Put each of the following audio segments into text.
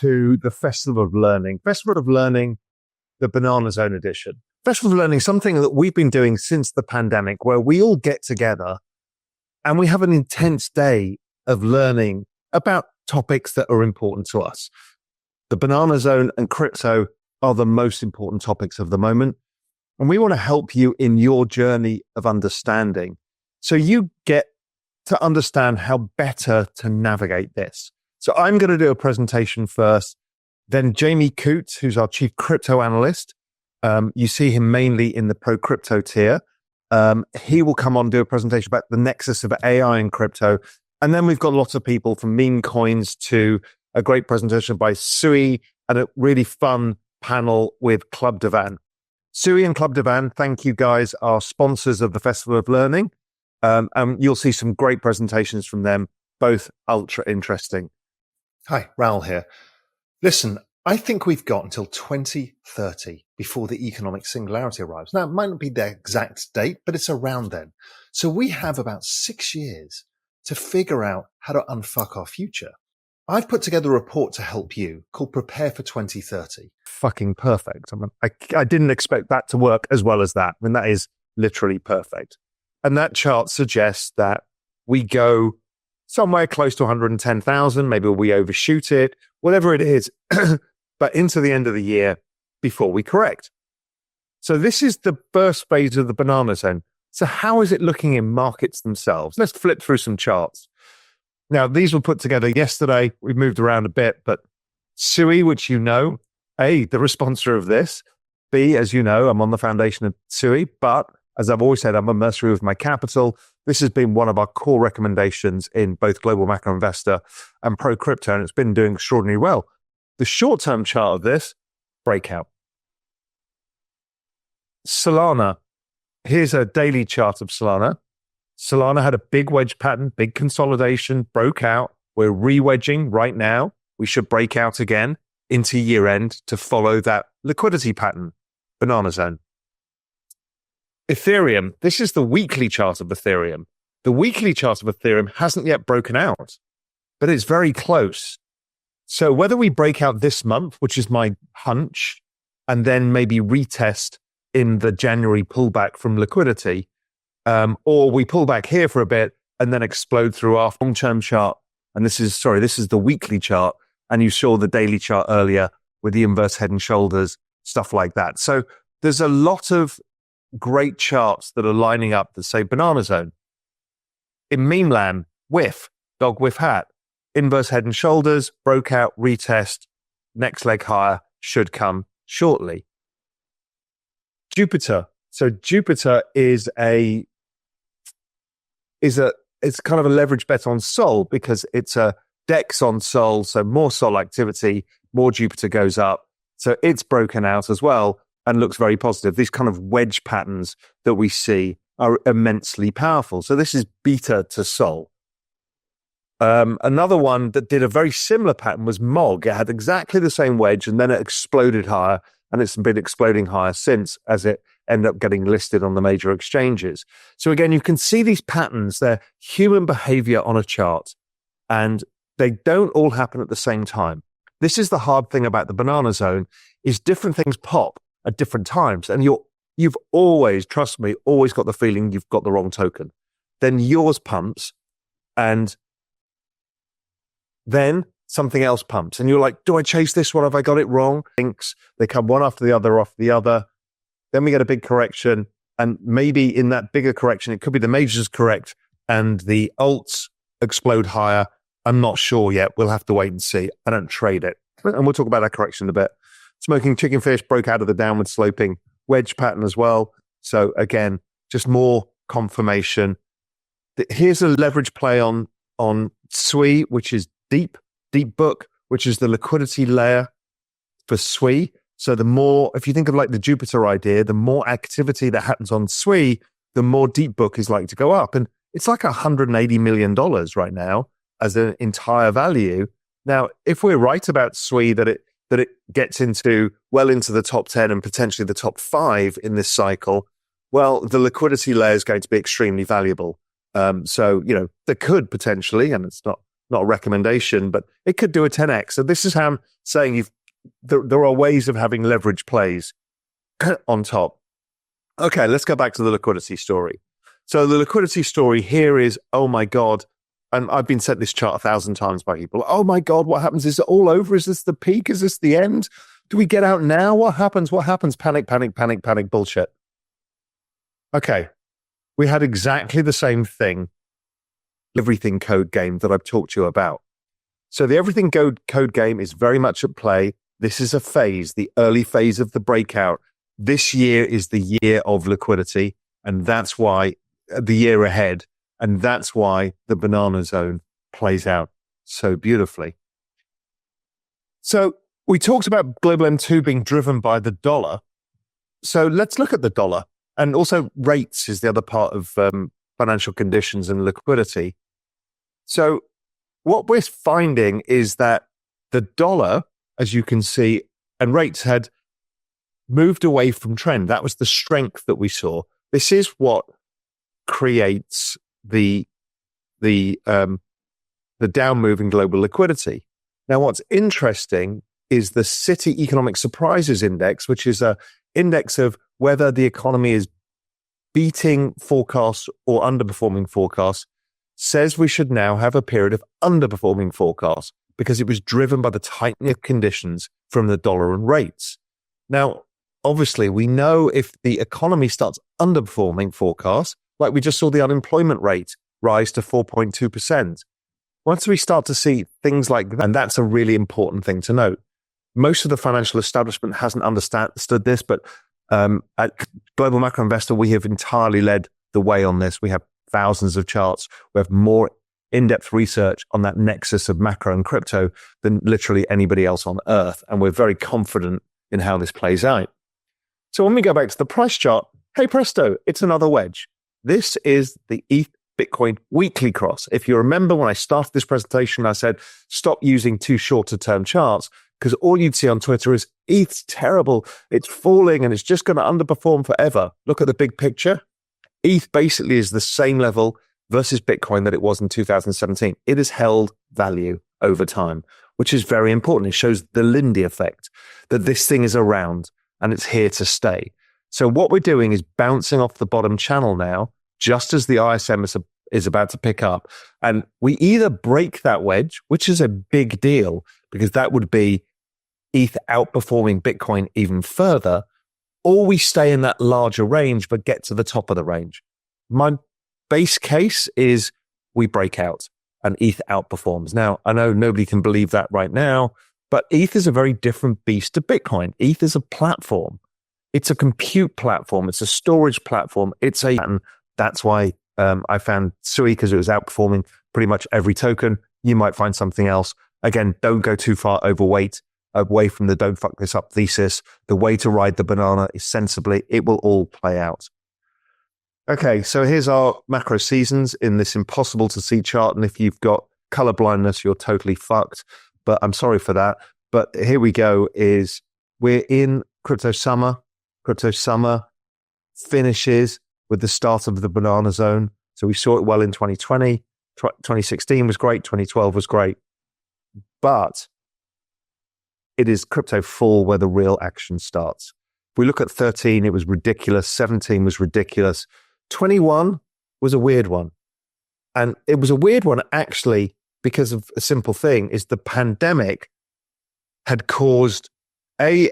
to the Festival of Learning. Festival of Learning, the Banana Zone edition. Festival of Learning, something that we've been doing since the pandemic, where we all get together and we have an intense day of learning about topics that are important to us. The Banana Zone and crypto are the most important topics of the moment. And we want to help you in your journey of understanding. So you get to understand how better to navigate this. So I'm going to do a presentation first. Then Jamie Coots, who's our chief crypto analyst, you see him mainly in the pro crypto tier. He will come on and do a presentation about the nexus of AI and crypto. And then we've got lots of people from meme coins to a great presentation by Sui and a really fun panel with Club Divan. Sui and Club Divan, thank you guys, are sponsors of the Festival of Learning. And you'll see some great presentations from them, both ultra interesting. Hi, Raoul here. Listen, I think we've got until 2030 before the economic singularity arrives. Now, it might not be the exact date, but it's around then. So we have about 6 years to figure out how to unfuck our future. I've put together a report to help you called Prepare for 2030. Fucking perfect. I didn't expect that to work as well as that. I mean, that is literally perfect. And that chart suggests that we go somewhere close to 110,000. Maybe we overshoot it, whatever it is, but into the end of the year before we correct. So this is the first phase of the Banana Zone. So how is it looking in markets themselves? Let's flip through some charts. Now, these were put together yesterday. We've moved around a bit, but Sui, which you know, A, the sponsor of this. B, as you know, I'm on the foundation of Sui, but as I've always said, I'm a mercenary with my capital. This has been one of our core recommendations in both Global Macro Investor and Pro Crypto, and it's been doing extraordinarily well. The short-term chart of this, breakout. Solana, here's a daily chart of Solana. Solana had a big wedge pattern, big consolidation, broke out. We're re-wedging right now. We should break out again into year end to follow that liquidity pattern, Banana Zone. Ethereum, this is the weekly chart of Ethereum. The weekly chart of Ethereum hasn't yet broken out, but it's very close. So whether we break out this month, which is my hunch, and then maybe retest in the January pullback from liquidity, or we pull back here for a bit and then explode through our long-term chart. And this is the weekly chart. And you saw the daily chart earlier with the inverse head and shoulders, stuff like that. So there's a lot of great charts that are lining up that say Banana Zone. In meme land, whiff, dog whiff hat, inverse head and shoulders, broke out, retest, next leg higher should come shortly. Jupiter. So Jupiter is it's kind of a leverage bet on Sol because it's a DEX on Sol. So more Sol activity, more Jupiter goes up. So it's broken out as well and looks very positive. These kind of wedge patterns that we see are immensely powerful. So this is beta to Sol. Another one that did a very similar pattern was MOG. It had exactly the same wedge and then it exploded higher, and it's been exploding higher since as it ended up getting listed on the major exchanges. So again, you can see these patterns. They're human behavior on a chart, and they don't all happen at the same time. This is the hard thing about the Banana Zone, is different things pop at different times. And you've always, trust me, always got the feeling you've got the wrong token. Then yours pumps, and then something else pumps. And you're like, do I chase this one? Have I got it wrong? They come one after the other, off the other. Then we get a big correction. And maybe in that bigger correction, it could be the majors correct and the alts explode higher. I'm not sure yet. We'll have to wait and see. I don't trade it. And we'll talk about that correction in a bit. Smoking chicken fish broke out of the downward sloping wedge pattern as well. So again, just more confirmation. Here's a leverage play on SWI, which is deep book, which is the liquidity layer for SWI. So the more, if you think of like the Jupiter idea, the more activity that happens on SWI, the more deep book is likely to go up. And it's like $180 million right now as an entire value. Now, if we're right about SWI, that it gets into the top 10 and potentially the top 5 in this cycle, well, the liquidity layer is going to be extremely valuable. So, there could potentially, and it's not not a recommendation, but it could do a 10x. So this is how I'm saying there are ways of having leverage plays on top. Okay, let's go back to the liquidity story. So the liquidity story here is, oh my God, and I've been sent this chart 1,000 times by people. Oh my God, what happens? Is it all over? Is this the peak? Is this the end? Do we get out now? What happens? What happens? Panic, panic, panic, panic, bullshit. Okay, we had exactly the same thing, everything code game that I've talked to you about. So the everything code game is very much at play. This is a phase, the early phase of the breakout. This year is the year of liquidity, and that's why the year ahead, and that's why the banana zone plays out so beautifully. So we talked about global M2 being driven by the dollar. So let's look at the dollar. And also rates is the other part of financial conditions and liquidity. So what we're finding is that the dollar, as you can see, and rates had moved away from trend. That was the strength that we saw. This is what creates the down move in global liquidity. Now, what's interesting is the Citi Economic Surprises Index, which is an index of whether the economy is beating forecasts or underperforming forecasts, says we should now have a period of underperforming forecasts because it was driven by the tightening of conditions from the dollar and rates. Now, obviously, we know if the economy starts underperforming forecasts, like we just saw the unemployment rate rise to 4.2%. Once we start to see things like that, and that's a really important thing to note. Most of the financial establishment hasn't understood this, but at Global Macro Investor, we have entirely led the way on this. We have thousands of charts. We have more in-depth research on that nexus of macro and crypto than literally anybody else on earth. And we're very confident in how this plays out. So when we go back to the price chart, hey presto, it's another wedge. This is the ETH Bitcoin weekly cross. If you remember when I started this presentation, I said, stop using too shorter term charts because all you'd see on Twitter is ETH's terrible. It's falling and it's just going to underperform forever. Look at the big picture. ETH basically is the same level versus Bitcoin that it was in 2017. It has held value over time, which is very important. It shows the Lindy effect, that this thing is around and it's here to stay. So what we're doing is bouncing off the bottom channel now, just as the ISM is about to pick up. And we either break that wedge, which is a big deal, because that would be ETH outperforming Bitcoin even further, or we stay in that larger range, but get to the top of the range. My base case is we break out and ETH outperforms. Now, I know nobody can believe that right now, but ETH is a very different beast to Bitcoin. ETH is a platform. It's a compute platform. It's a storage platform. That's why I found Sui, because it was outperforming pretty much every token. You might find something else. Again, don't go too far overweight, away from the don't fuck this up thesis. The way to ride the banana is sensibly. It will all play out. Okay, so here's our macro seasons in this impossible to see chart. And if you've got color blindness, you're totally fucked. But I'm sorry for that. But here we go we're in crypto summer. Crypto summer finishes with the start of the banana zone. So we saw it well in 2020. 2016 was great. 2012 was great. But it is crypto fall where the real action starts. If we look at 13, it was ridiculous. 17 was ridiculous. 21 was a weird one. And it was a weird one actually because of a simple thing, is the pandemic had caused a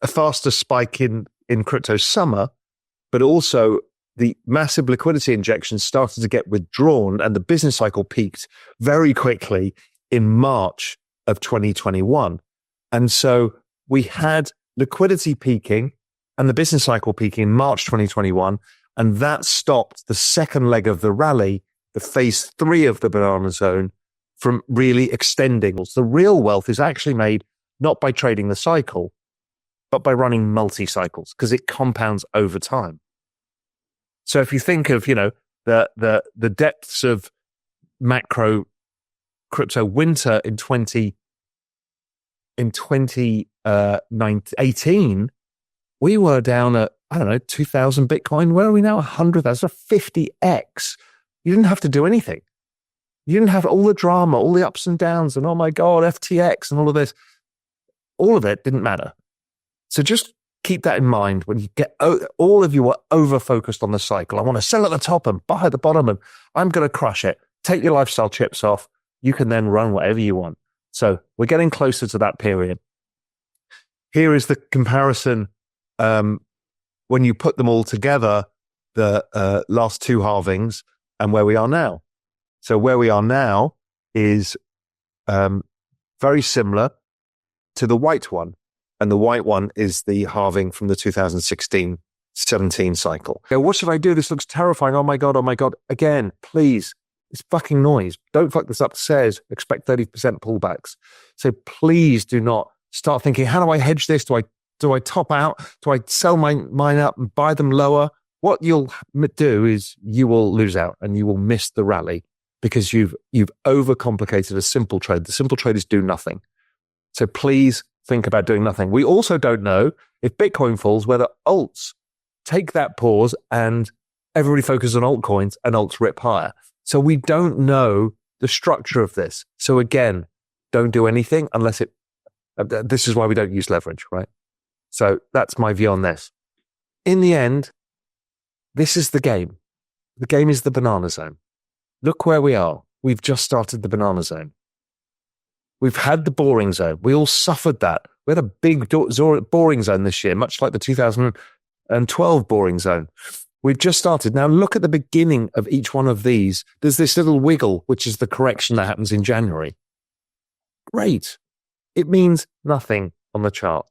faster spike in crypto summer, but also the massive liquidity injections started to get withdrawn and the business cycle peaked very quickly in March of 2021. And so we had liquidity peaking and the business cycle peaking in March 2021, and that stopped the second leg of the rally, the phase 3 of the banana zone, from really extending. The real wealth is actually made not by trading the cycle, but by running multi-cycles, because it compounds over time. So if you think of, the depths of macro crypto winter in 2018, we were down at, 2,000 Bitcoin. Where are we now? 100. That's a 50x. You didn't have to do anything. You didn't have all the drama, all the ups and downs, and oh my God, FTX and all of this. All of it didn't matter. So just keep that in mind when you get, all of you are over-focused on the cycle. I want to sell at the top and buy at the bottom, and I'm going to crush it. Take your lifestyle chips off. You can then run whatever you want. So we're getting closer to that period. Here is the comparison when you put them all together, the last two halvings and where we are now. So where we are now is very similar to the white one. And the white one is the halving from the 2016-17 cycle. Okay, what should I do? This looks terrifying. Oh my God. Again, please, it's fucking noise. Don't fuck this up. It says expect 30% pullbacks. So please do not start thinking, how do I hedge this? Do I top out? Do I sell mine up and buy them lower? What you'll do is you will lose out and you will miss the rally because you've overcomplicated a simple trade. The simple trade is do nothing. So please think about doing nothing. We also don't know if Bitcoin falls, whether alts take that pause and everybody focuses on altcoins and alts rip higher. So we don't know the structure of this. So again, don't do anything unless this is why we don't use leverage, right? So that's my view on this. In the end, this is the game. The game is the banana zone. Look where we are. We've just started the banana zone. We've had the boring zone. We all suffered that. We had a big boring zone this year, much like the 2012 boring zone. We've just started. Now look at the beginning of each one of these. There's this little wiggle, which is the correction that happens in January. Great. It means nothing on the chart.